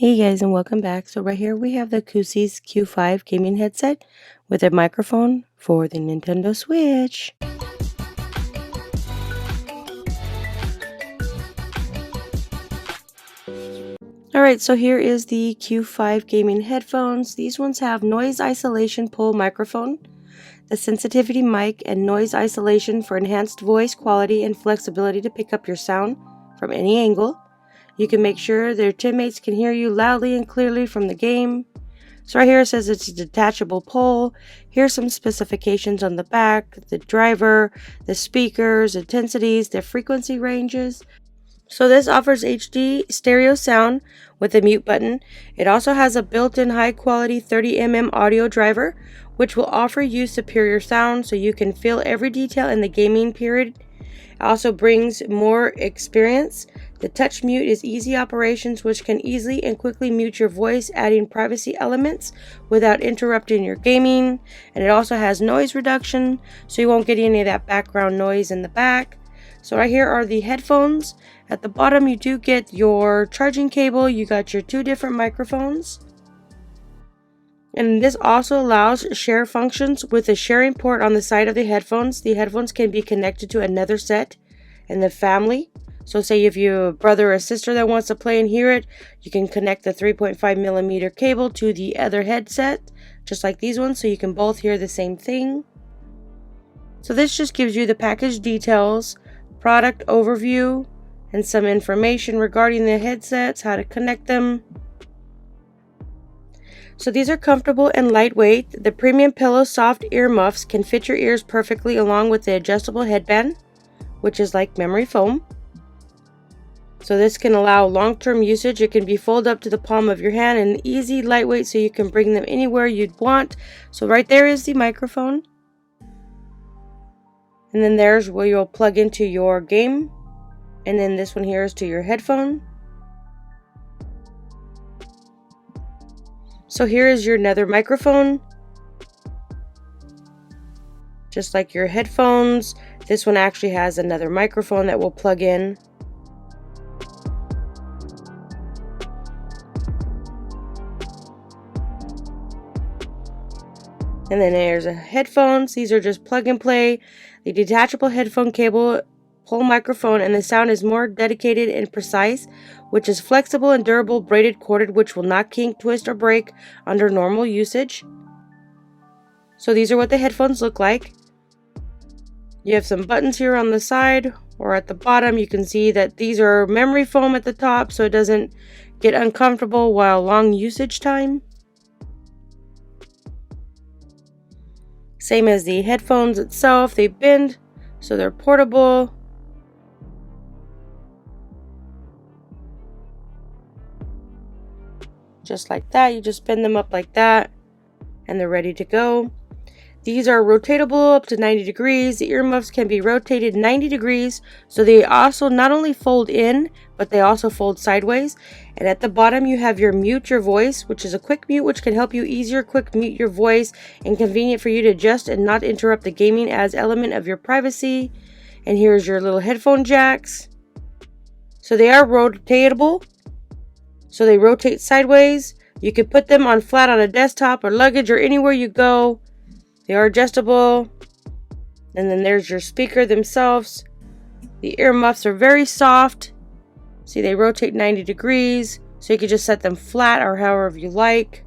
Hey guys, and welcome back. So right here we have the COOSII Q5 Gaming Headset with a microphone for the Nintendo Switch. Alright, so here is the Q5 Gaming Headphones. These ones have noise isolation pole microphone, the sensitivity mic, and noise isolation for enhanced voice quality and flexibility to pick up your sound from any angle. You can make sure their teammates can hear you loudly and clearly from the game. So right here it says it's a detachable pole. Here's some specifications on the back, the driver, the speakers, intensities, the frequency ranges. So this offers HD stereo sound with a mute button. It also has a built-in high-quality 30mm audio driver, which will offer you superior sound so you can feel every detail in the gaming period. It also brings more experience. The touch mute is easy operations, which can easily and quickly mute your voice, adding privacy elements without interrupting your gaming. And it also has noise reduction, so you won't get any of that background noise in the back. So right here are the headphones. At the bottom you do get your charging cable. You got your two different microphones. And this also allows share functions with a sharing port on the side of the headphones. The headphones can be connected to another set in the family. So say if you have a brother or sister that wants to play and hear it, you can connect the 3.5mm cable to the other headset, just like these ones, so you can both hear the same thing. So this just gives you the package details, product overview, and some information regarding the headsets, how to connect them. So these are comfortable and lightweight. The premium pillow soft ear muffs can fit your ears perfectly, along with the adjustable headband, which is like memory foam. So this can allow long-term usage. It can be folded up to the palm of your hand and easy, lightweight, so you can bring them anywhere you'd want. So right there is the microphone. And then there's where you'll plug into your game. And then this one here is to your headphone. So here is your another microphone. Just like your headphones, this one actually has another microphone that will plug in. And then there's a headphones. These are just plug and play. The detachable headphone cable, pole microphone, and the sound is more dedicated and precise, which is flexible and durable, braided corded, which will not kink, twist, or break under normal usage. So these are what the headphones look like. You have some buttons here on the side or at the bottom. You can see that these are memory foam at the top, so it doesn't get uncomfortable while long usage time. Same as the headphones itself, they bend, so they're portable. Just like that, you just bend them up like that, and they're ready to go. These are rotatable up to 90 degrees. The earmuffs can be rotated 90 degrees, so they also not only fold in, but they also fold sideways. And at the bottom you have your mute your voice, which is a quick mute, which can help you easier quick mute your voice and convenient for you to adjust and not interrupt the gaming as element of your privacy. And here's your little headphone jacks. So they are rotatable, so they rotate sideways. You can put them on flat on a desktop or luggage or anywhere you go. They are adjustable. And then there's your speaker themselves. The earmuffs are very soft. See, they rotate 90 degrees, so you can just set them flat or however you like.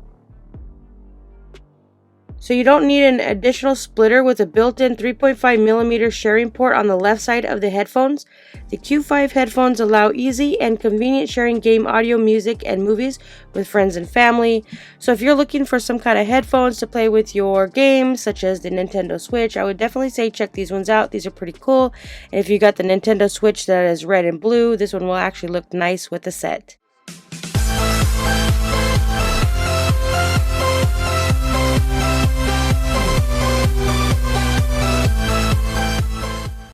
So you don't need an additional splitter with a built-in 3.5mm sharing port on the left side of the headphones. The Q5 headphones allow easy and convenient sharing game audio, music, and movies with friends and family. So if you're looking for some kind of headphones to play with your games, such as the Nintendo Switch, I would definitely say check these ones out. These are pretty cool. And if you got the Nintendo Switch that is red and blue, this one will actually look nice with the set.